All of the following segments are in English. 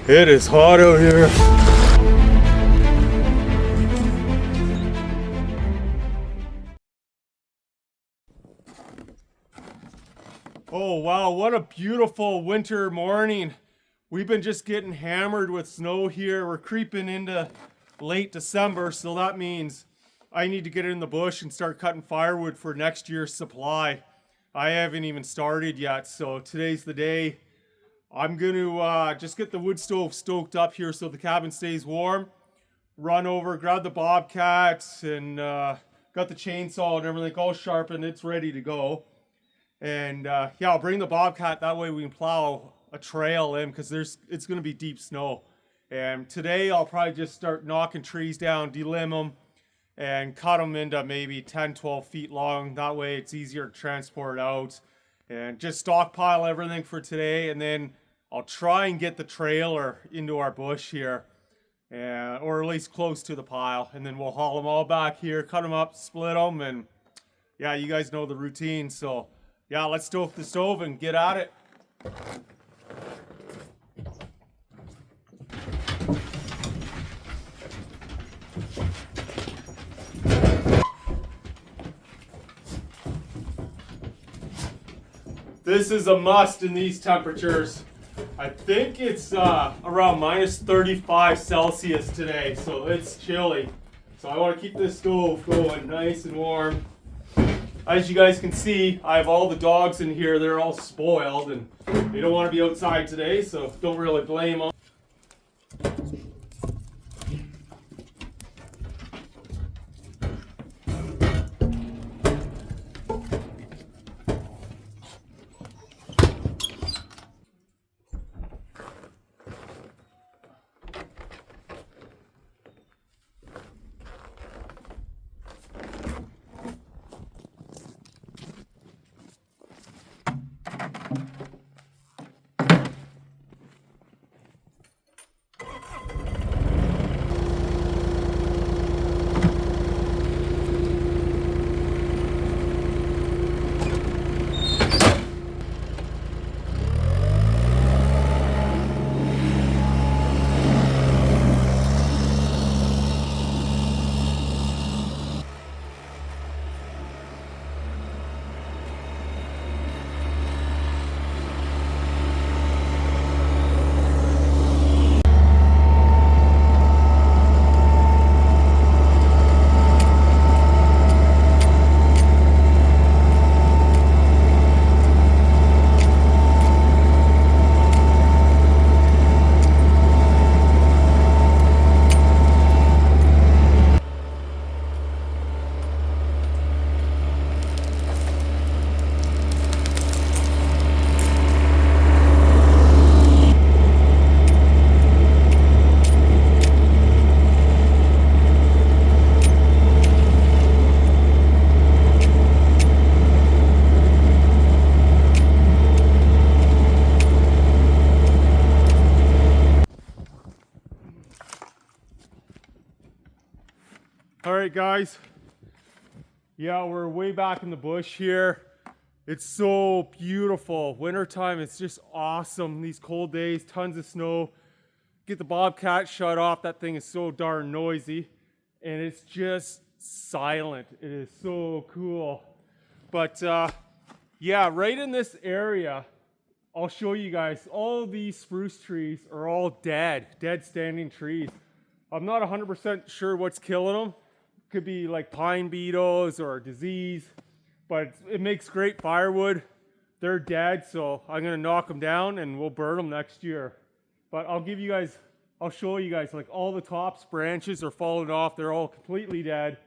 It is hot out here. Oh wow, what a beautiful winter morning. We've been just getting hammered with snow here. We're creeping into late December, so that means I need to get in the bush and start cutting firewood for next year's supply. I haven't even started yet, so today's the day. I'm going to just get the wood stove stoked up here so the cabin stays warm. Run over, grab the bobcat, and got the chainsaw and everything all sharpened. It's ready to go. And yeah, I'll bring the bobcat. That way we can plow a trail in because it's going to be deep snow. And today I'll probably just start knocking trees down, delimb them, and cut them into maybe 10, 12 feet long. That way it's easier to transport out. And just stockpile everything for today, and then I'll try and get the trailer into our bush here, or at least close to the pile, and then we'll haul them all back here, cut them up, split them, and yeah, you guys know the routine. So yeah, let's stoke the stove and get at it. This is a must in these temperatures. I think it's around minus 35 Celsius today, so it's chilly. So I want to keep this stove going nice and warm. As you guys can see, I have all the dogs in here. They're all spoiled and they don't want to be outside today, so don't really blame them. All right, guys. Yeah, we're way back in the bush here. It's so beautiful. Wintertime, it's just awesome. These cold days, tons of snow. Get the bobcat shut off. That thing is so darn noisy. And it's just silent. It is so cool. But yeah, right in this area, I'll show you guys, all these spruce trees are all dead standing trees. I'm not 100% sure what's killing them. Could be like pine beetles or disease, but it makes great firewood. They're dead, so I'm gonna knock them down and we'll burn them next year. But I'll show you guys, like all the tops branches are falling off. They're all completely dead.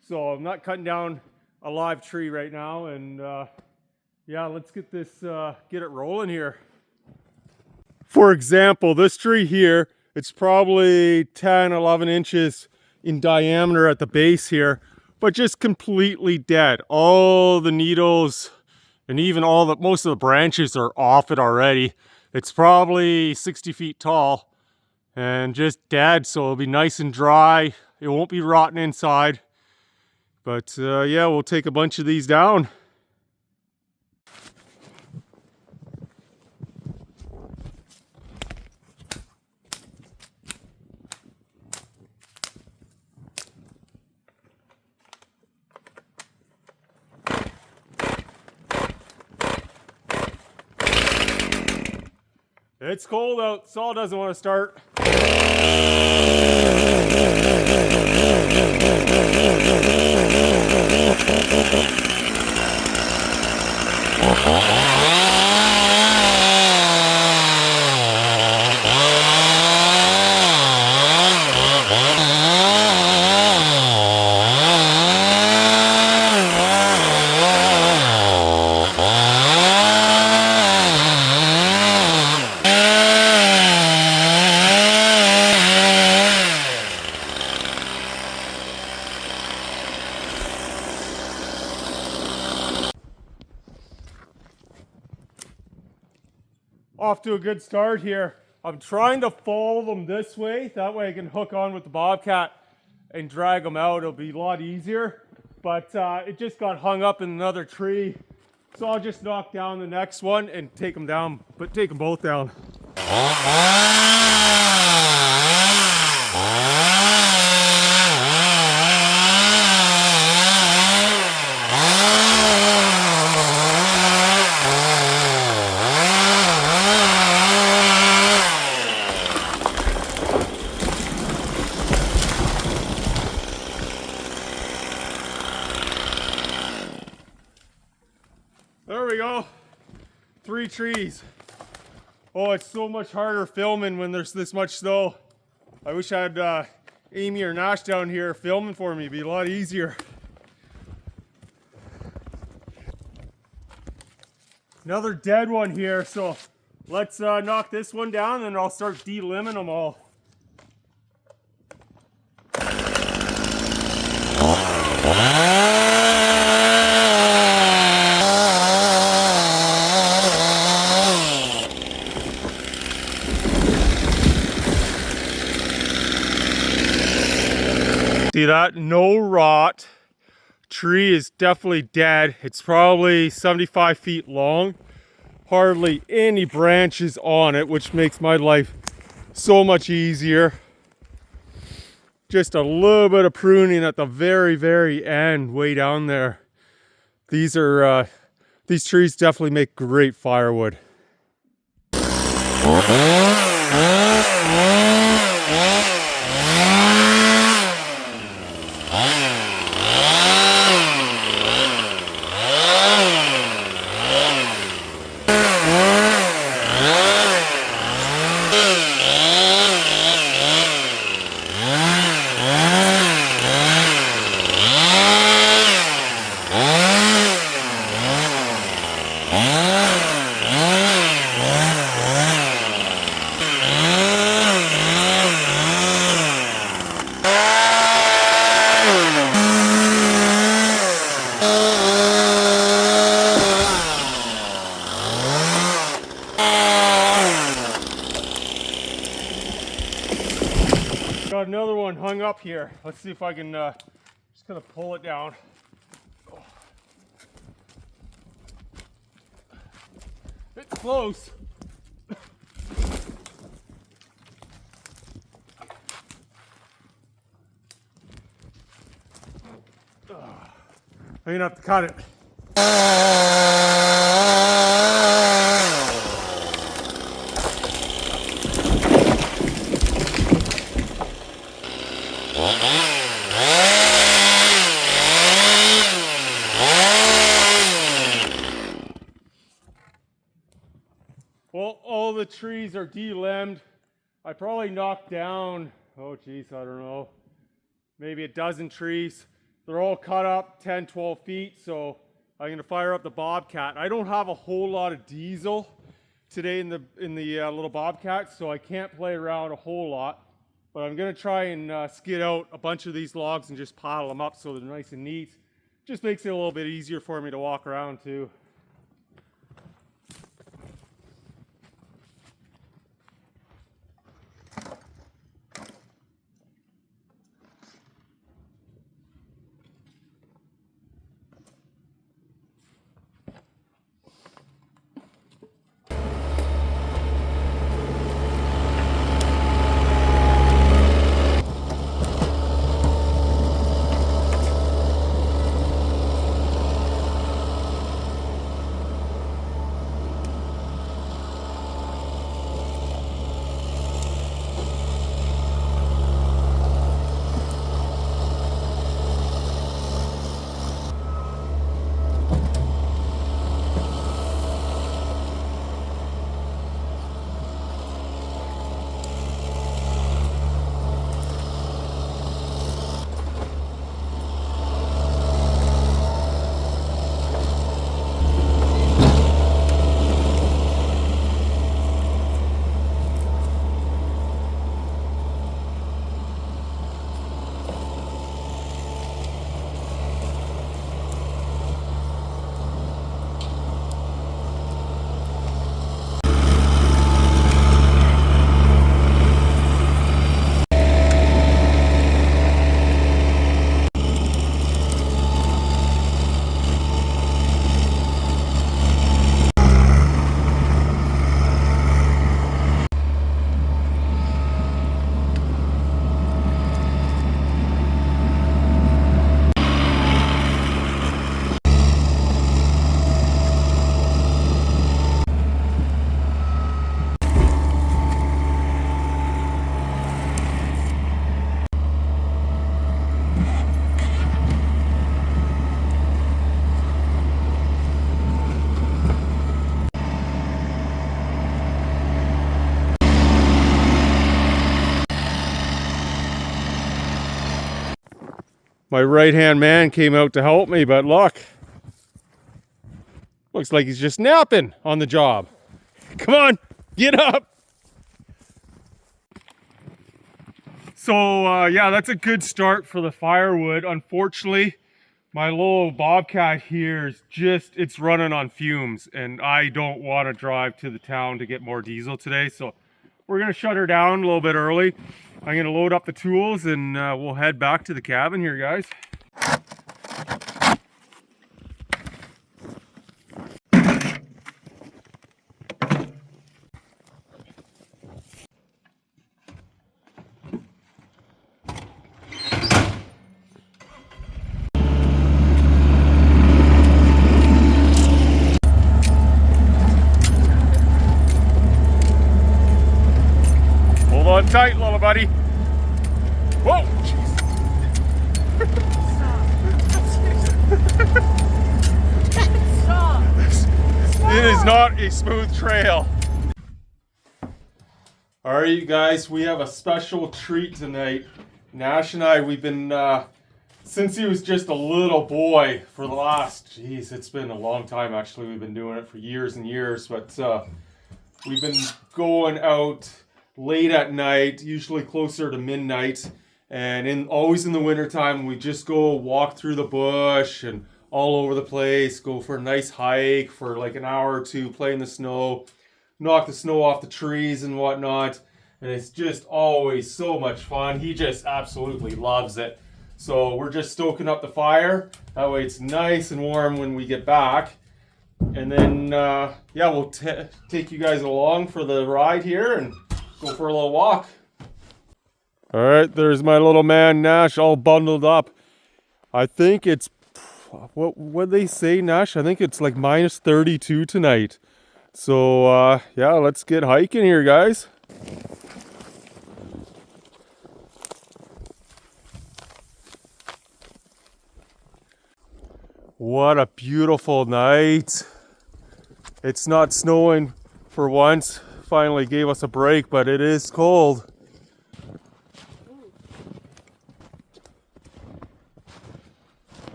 So I'm not cutting down a live tree right now. And yeah, let's get it rolling here. For example, this tree here, it's probably 10, 11 inches in diameter at the base here, but just completely dead. All the needles and even most of the branches are off it already. It's probably 60 feet tall and just dead, so it'll be nice and dry. It won't be rotten inside. But yeah, we'll take a bunch of these down. It's cold out. Saul doesn't want to start. Off to a good start here. I'm trying to follow them this way. That way I can hook on with the bobcat and drag them out. It'll be a lot easier. But it just got hung up in another tree. So I'll just knock down the next one and take them down, but take them both down. There we go. 3 trees. Oh, it's so much harder filming when there's this much snow. I wish I had Amy or Nash down here filming for me. It'd be a lot easier. Another dead one here, so let's knock this one down and I'll start delimbing them all. See that? No rot. Tree is definitely dead. It's probably 75 feet long. Hardly any branches on it, which makes my life so much easier. Just a little bit of pruning at the very, very end, way down there. These trees definitely make great firewood. Got another one hung up here. Let's see if I can just kind of pull it down. It's close. I'm gonna have to cut it. Well, all the trees are delimbed. I probably knocked down, oh geez, I don't know, maybe a dozen trees. They're all cut up 10, 12 feet, so I'm gonna fire up the bobcat. I don't have a whole lot of diesel today in the little bobcat, so I can't play around a whole lot. But I'm gonna try and skid out a bunch of these logs and just pile them up so they're nice and neat. Just makes it a little bit easier for me to walk around too. My right-hand man came out to help me, but look. Looks like he's just napping on the job. Come on, get up. So yeah, that's a good start for the firewood. Unfortunately, my little Bobcat here is it's running on fumes, and I don't want to drive to the town to get more diesel today. So we're gonna shut her down a little bit early. I'm gonna load up the tools and we'll head back to the cabin here, guys. Hold on tight, little buddy. Whoa! Stop. It is not a smooth trail. All right, you guys, we have a special treat tonight. Nash and I, we've been, since he was just a little boy for the last, geez, it's been a long time actually. We've been doing it for years and years, but we've been going out late at night, usually closer to midnight, and always in the wintertime, we just go walk through the bush and all over the place, go for a nice hike for like an hour or two, play in the snow, knock the snow off the trees and whatnot, and it's just always so much fun. He just absolutely loves it. So we're just stoking up the fire, that way it's nice and warm when we get back. And then, yeah, we'll take you guys along for the ride here and go for a little walk. All right, there's my little man Nash all bundled up. I think it's, what they say, Nash? I think it's like minus 32 tonight. So, yeah, let's get hiking here, guys. What a beautiful night. It's not snowing for once. Finally gave us a break, but it is cold.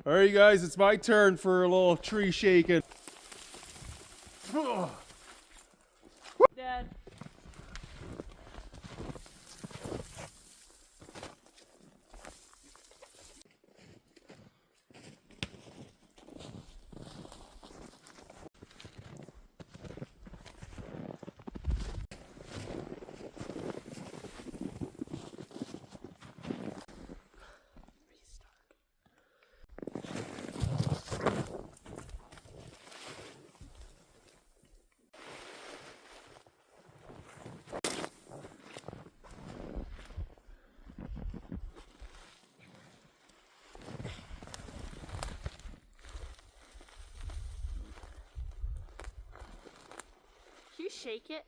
All right, you guys, it's my turn for a little tree shaking. Dad. Can you shake it?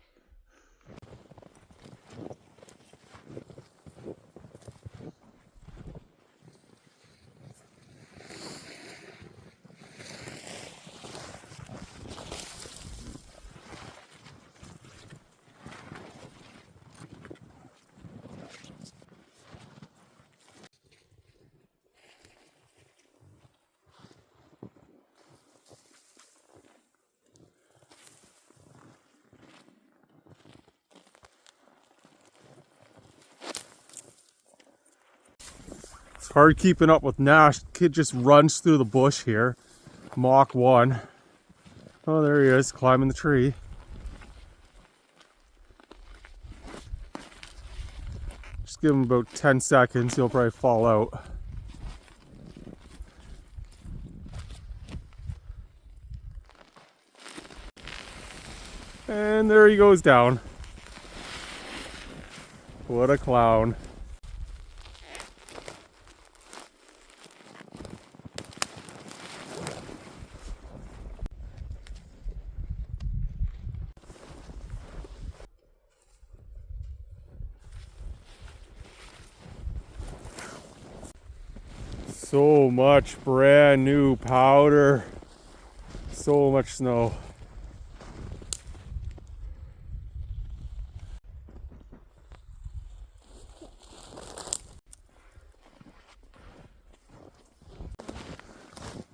It's hard keeping up with Nash. Kid just runs through the bush here. Mach 1. Oh, there he is, climbing the tree. Just give him about 10 seconds, he'll probably fall out. And And there he goes down. What a clown. So much brand new powder. So much snow.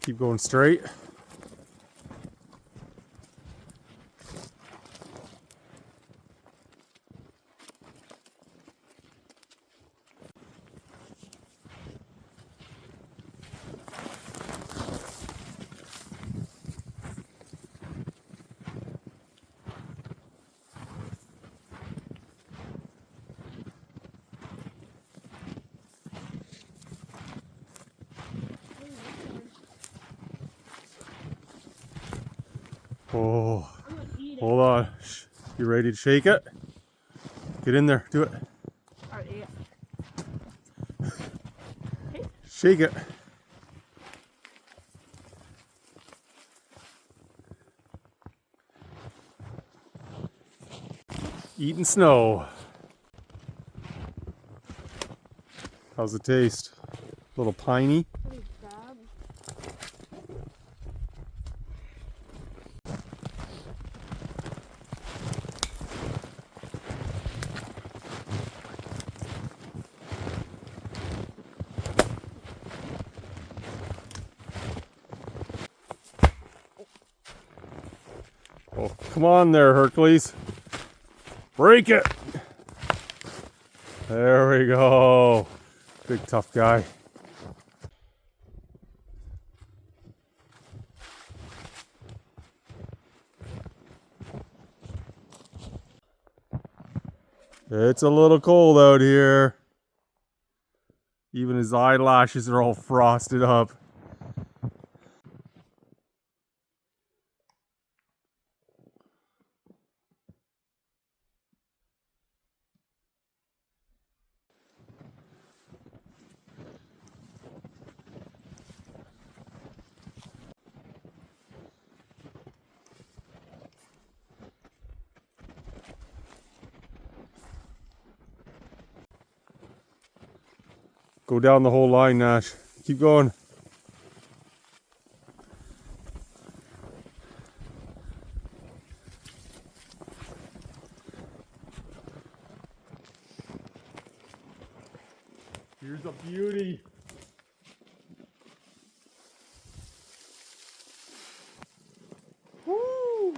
Keep going straight. Oh, hold on. You ready to shake it? Get in there, do it. Alright, yeah. Shake it. Eating snow. How's it taste? A little piney? Pretty bad. Oh, come on there, Hercules. Break it. There we go. Big tough guy. It's a little cold out here. Even his eyelashes are all frosted up. Go down the whole line, Nash. Keep going. Here's a beauty. Woo!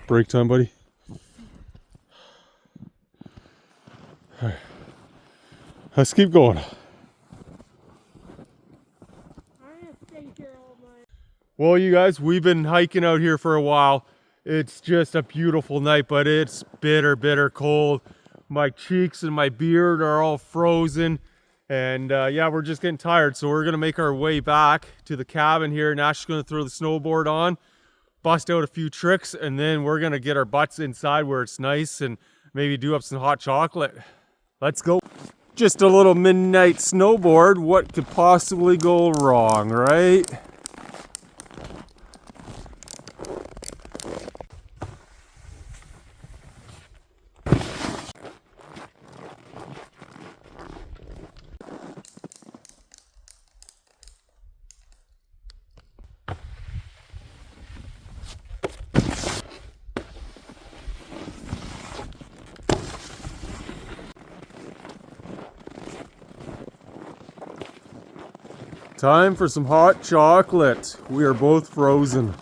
Break time, buddy. All right. Let's keep going. Well, you guys, we've been hiking out here for a while. It's just a beautiful night, but it's bitter, bitter cold. My cheeks and my beard are all frozen. And yeah, we're just getting tired. So we're gonna make our way back to the cabin here. Nash is gonna throw the snowboard on, bust out a few tricks, and then we're gonna get our butts inside where it's nice and maybe do up some hot chocolate. Let's go. Just a little midnight snowboard. What could possibly go wrong, right? Time for some hot chocolate. We are both frozen.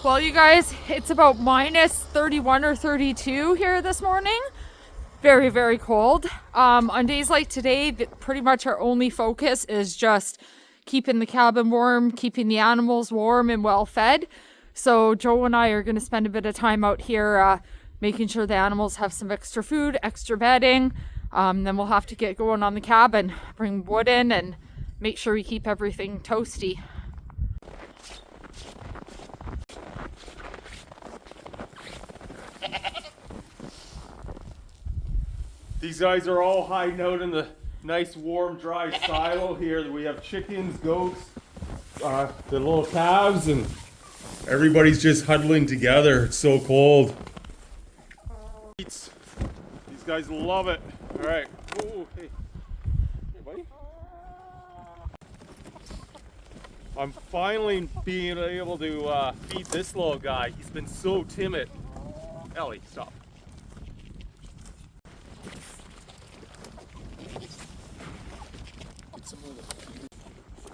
Well, you guys, it's about minus 31 or 32 here this morning. very, very cold. On days like today, pretty much our only focus is just keeping the cabin warm, keeping the animals warm and well fed. So Joe and I are going to spend a bit of time out here making sure the animals have some extra food, extra bedding. Then we'll have to get going on the cabin, bring wood in and make sure we keep everything toasty. These guys are all hiding out in the nice warm dry silo here. We have chickens, goats, the little calves, and everybody's just huddling together. It's so cold. These guys love it. All right. Whoa, hey. Hey, buddy. I'm finally being able to feed this little guy. He's been so timid. Ellie, stop.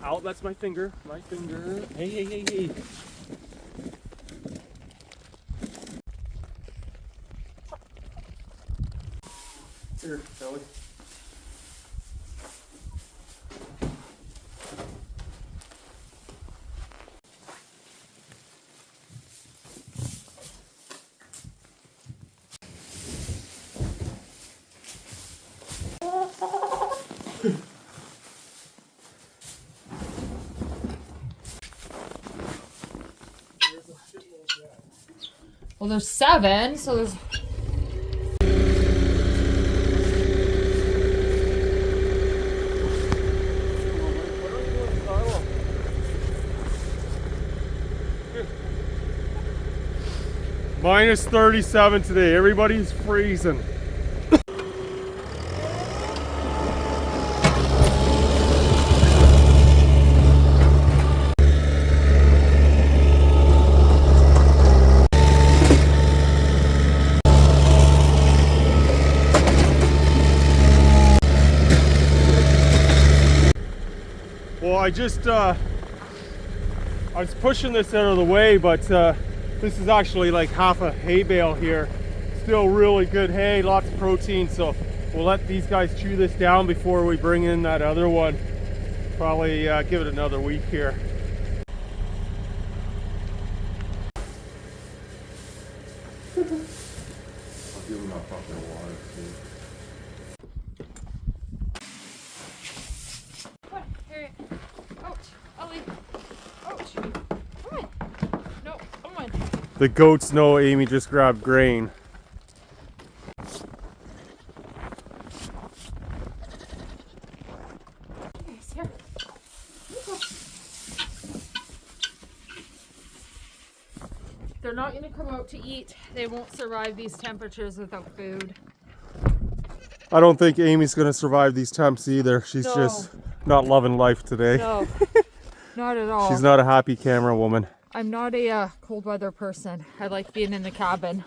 Out, that's my finger. My finger. Hey, hey, hey, hey. Here, Ellie. Well, there's 7, so there's... Minus 37 today. Everybody's freezing. Well, I was pushing this out of the way, but this is actually like half a hay bale here. Still really good hay, lots of protein, so we'll let these guys chew this down before we bring in that other one. Probably give it another week here. I'll give them a bucket of water too. Come on, Harriet. Ouch, Ellie. Ouch. Come on. No, come on. The goats know Amy just grabbed grain. Yes, here. They're not going to come out to eat. They won't survive these temperatures without food. I don't think Amy's gonna survive these temps either. She's No. just not loving life today. No, not at all. She's not a happy camera woman. I'm not a cold weather person. I like being in the cabin.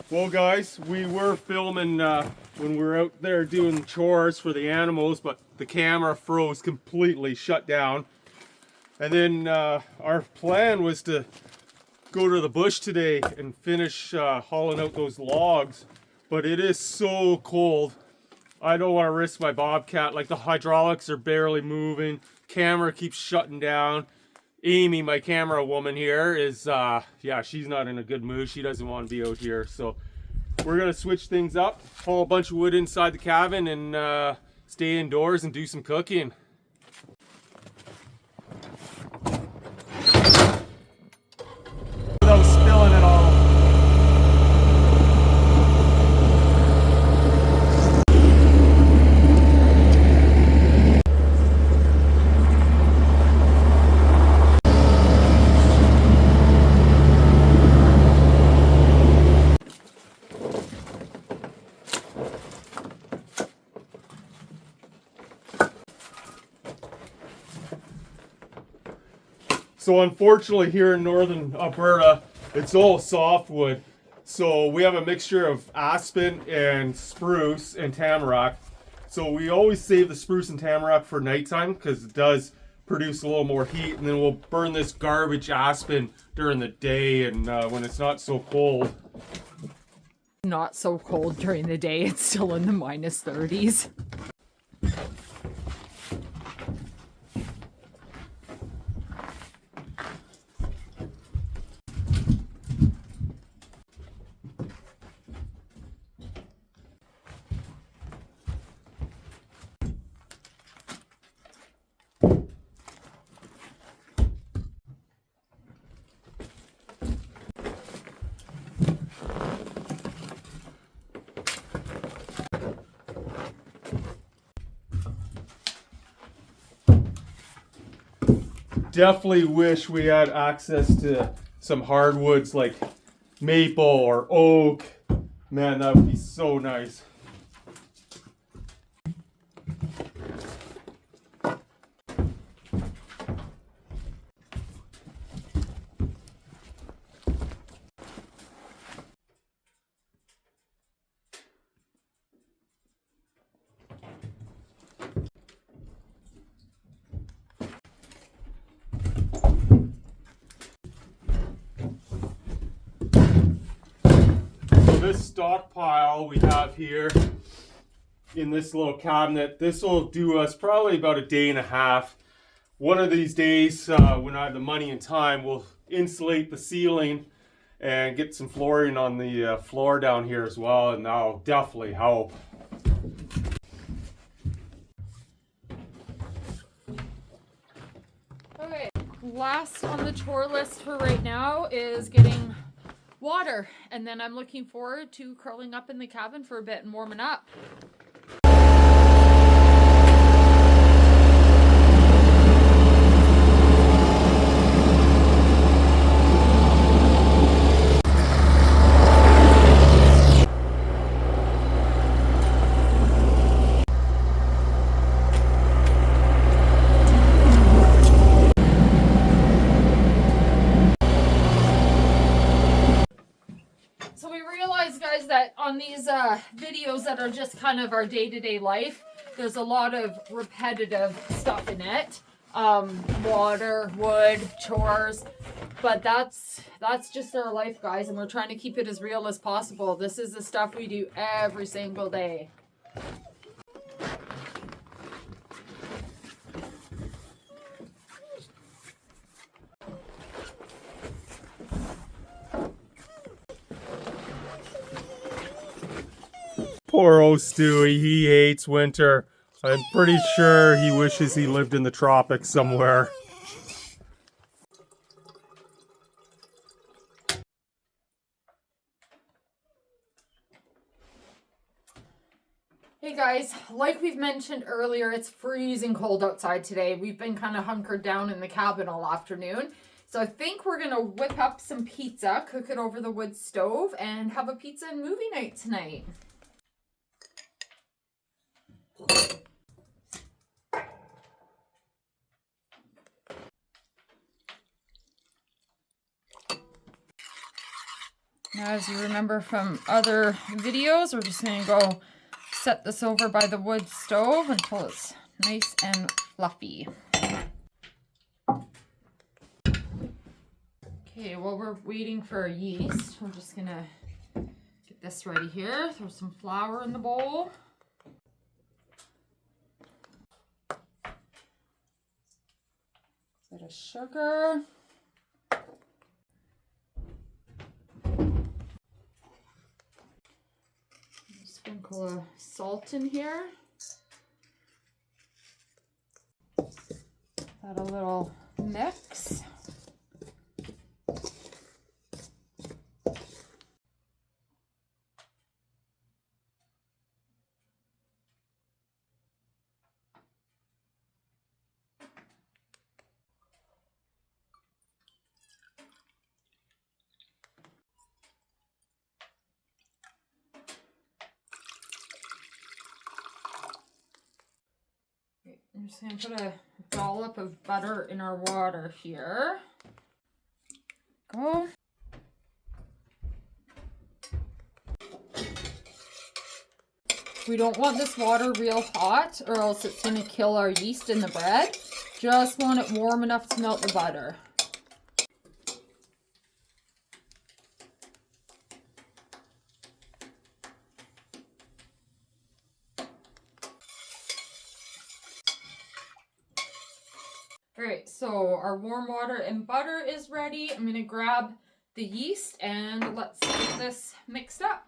Well guys, we were filming when we were out there doing chores for the animals, but the camera froze completely, shut down. And then our plan was to go to the bush today and finish hauling out those logs, but it is so cold. I don't want to risk my bobcat. Like, the hydraulics are barely moving, camera keeps shutting down. Amy, my camera woman here, is yeah, she's not in a good mood. She doesn't want to be out here, so we're gonna switch things up, haul a bunch of wood inside the cabin, and stay indoors and do some cooking. Without spilling it all. So unfortunately here in northern Alberta, it's all softwood. So we have a mixture of aspen and spruce and tamarack. So we always save the spruce and tamarack for nighttime because it does produce a little more heat, and then we'll burn this garbage aspen during the day and when it's not so cold. Not so cold during the day. It's still in the minus 30s. Definitely wish we had access to some hardwoods like maple or oak. Man, that would be so nice. This stockpile we have here in this little cabinet, this will do us probably about a day and a half. One of these days, when I have the money and time, we'll insulate the ceiling and get some flooring on the floor down here as well, and that'll definitely help. Okay, last on the chore list for right now is getting water, and then I'm looking forward to curling up in the cabin for a bit and warming up. So we realize, guys, that on these videos that are just kind of our day-to-day life, there's a lot of repetitive stuff in it. Water, wood, chores, but that's just our life, guys, and we're trying to keep it as real as possible. This is the stuff we do every single day. Poor old Stewie, he hates winter. I'm pretty sure he wishes he lived in the tropics somewhere. Hey guys, like we've mentioned earlier, it's freezing cold outside today. We've been kind of hunkered down in the cabin all afternoon. So I think we're going to whip up some pizza, cook it over the wood stove, and have a pizza and movie night tonight. Now, as you remember from other videos, we're just going to go set this over by the wood stove until it's nice and fluffy. Okay, while we're waiting for our yeast, we're just going to get this ready here. Throw some flour in the bowl. Bit of sugar. Sprinkle of salt in here. Add a little mix. I'm just going to put a dollop of butter in our water here. Go. We don't want this water real hot or else it's going to kill our yeast in the bread. Just want it warm enough to melt the butter. All right, so our warm water and butter is ready. I'm going to grab the yeast and let's get this mixed up.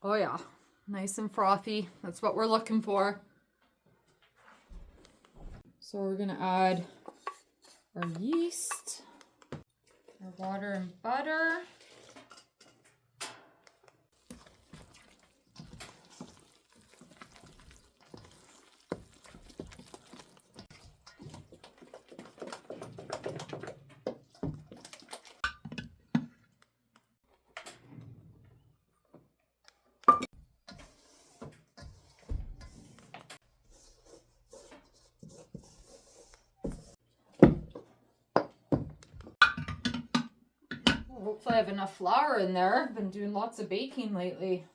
Oh yeah, nice and frothy. That's what we're looking for. So we're gonna add our yeast, our water and butter. Hopefully I have enough flour in there. I've been doing lots of baking lately.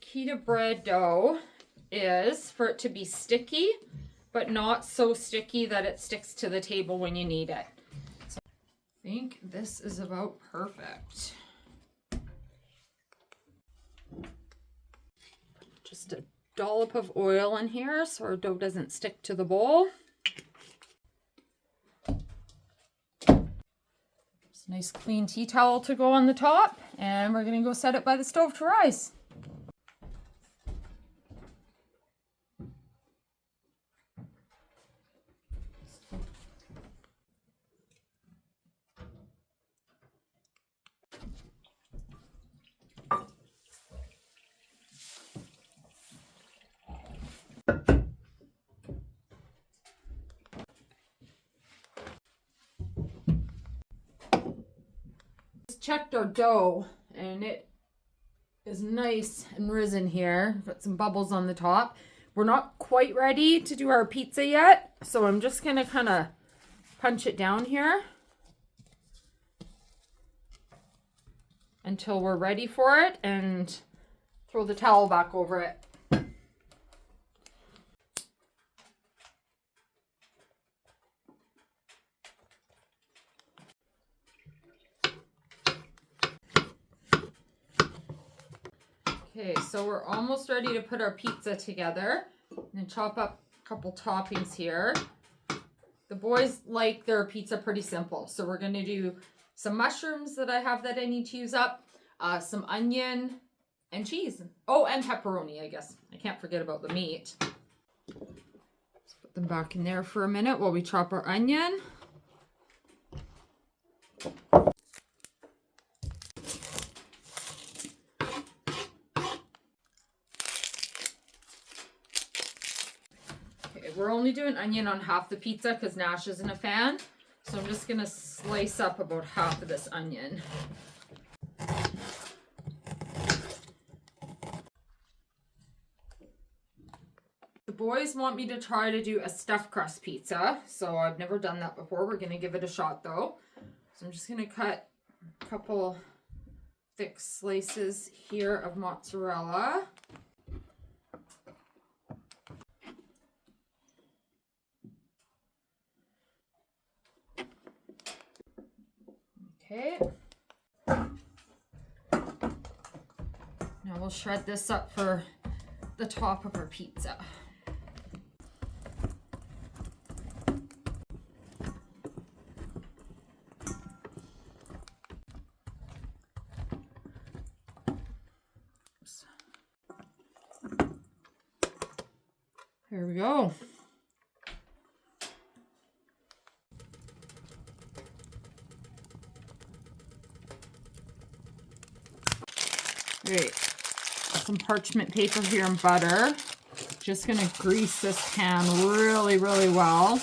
Key to bread dough is for it to be sticky, but not so sticky that it sticks to the table when you need it. So I think this is about perfect. Just a dollop of oil in here so our dough doesn't stick to the bowl. Just a nice clean tea towel to go on the top, and we're gonna go set it by the stove to rise. Checked our dough and it is nice and risen here. Got some bubbles on the top. We're not quite ready to do our pizza yet, so I'm just gonna kind of punch it down here until we're ready for it and throw the towel back over it. Okay, so we're almost ready to put our pizza together. And chop up a couple toppings here. The boys like their pizza pretty simple, so we're going to do some mushrooms that I have that I need to use up, some onion and cheese. Oh, and pepperoni, I guess. I can't forget about the meat. Let's put them back in there for a minute while we chop our onion. We're only doing onion on half the pizza because Nash isn't a fan. So I'm just going to slice up about half of this onion. The boys want me to try to do a stuffed crust pizza. So I've never done that before. We're going to give it a shot though. So I'm just going to cut a couple thick slices here of mozzarella. Okay. Now we'll shred this up for the top of our pizza. There we go. Great. Some parchment paper here and butter. Just gonna grease this pan really, really well.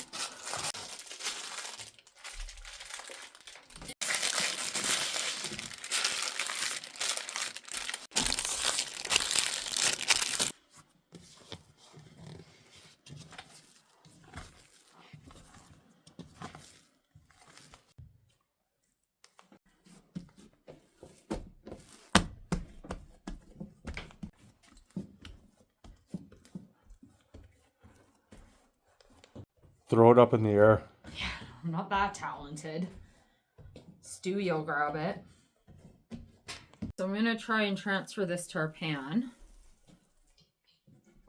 Throw it up in the air. Yeah, I'm not that talented. Stewie will grab it. So I'm gonna try and transfer this to our pan.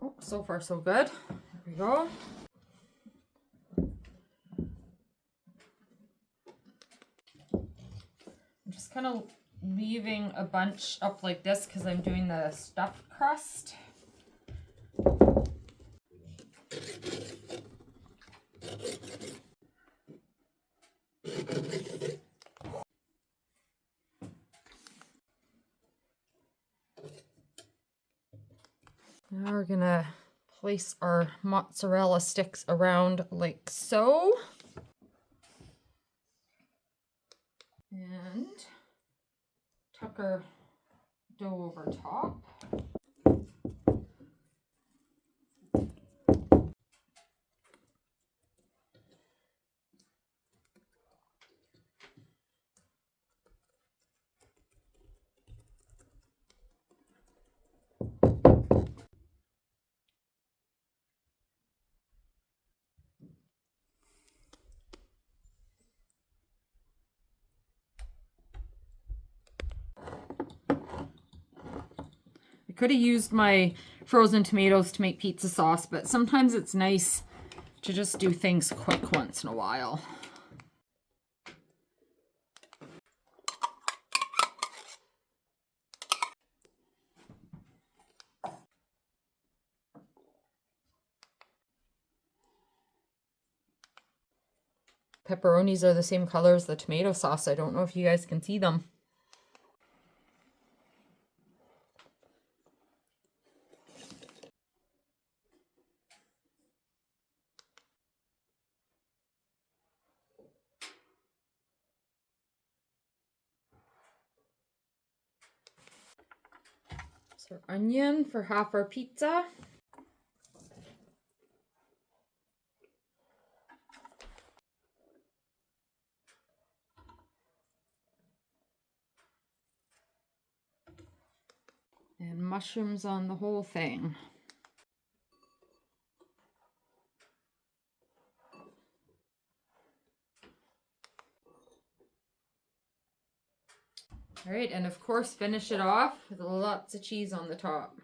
Oh, so far so good. There we go. I'm just kind of leaving a bunch up like this because I'm doing the stuffed crust. Now we're gonna place our mozzarella sticks around like so. And tuck our dough over top. I could have used my frozen tomatoes to make pizza sauce, but sometimes it's nice to just do things quick once in a while. Pepperonis are the same color as the tomato sauce. I don't know if you guys can see them. So onion for half our pizza. And mushrooms on the whole thing. All right, and of course finish it off with lots of cheese on the top.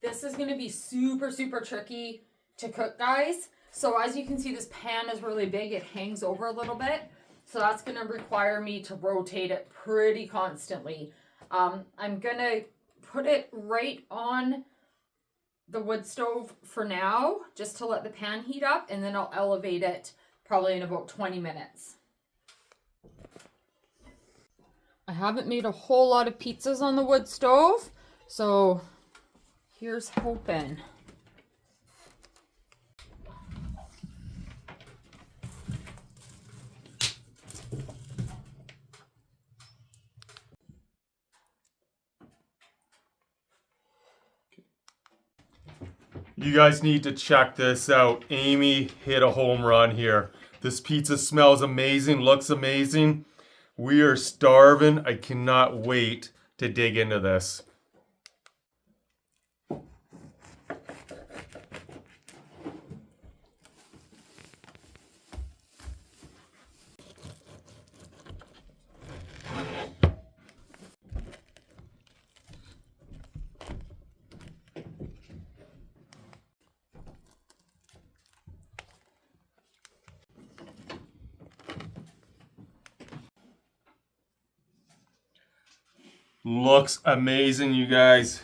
This is going to be super, super tricky to cook, guys. So as you can see, this pan is really big. It hangs over a little bit. So that's going to require me to rotate it pretty constantly. I'm going to put it right on the wood stove for now, just to let the pan heat up, and then I'll elevate it probably in about 20 minutes. I haven't made a whole lot of pizzas on the wood stove, so here's hoping. You guys need to check this out. Amy hit a home run here. This pizza smells amazing, looks amazing. We are starving. I cannot wait to dig into this. Looks amazing, you guys.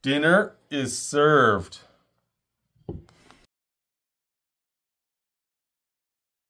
Dinner is served.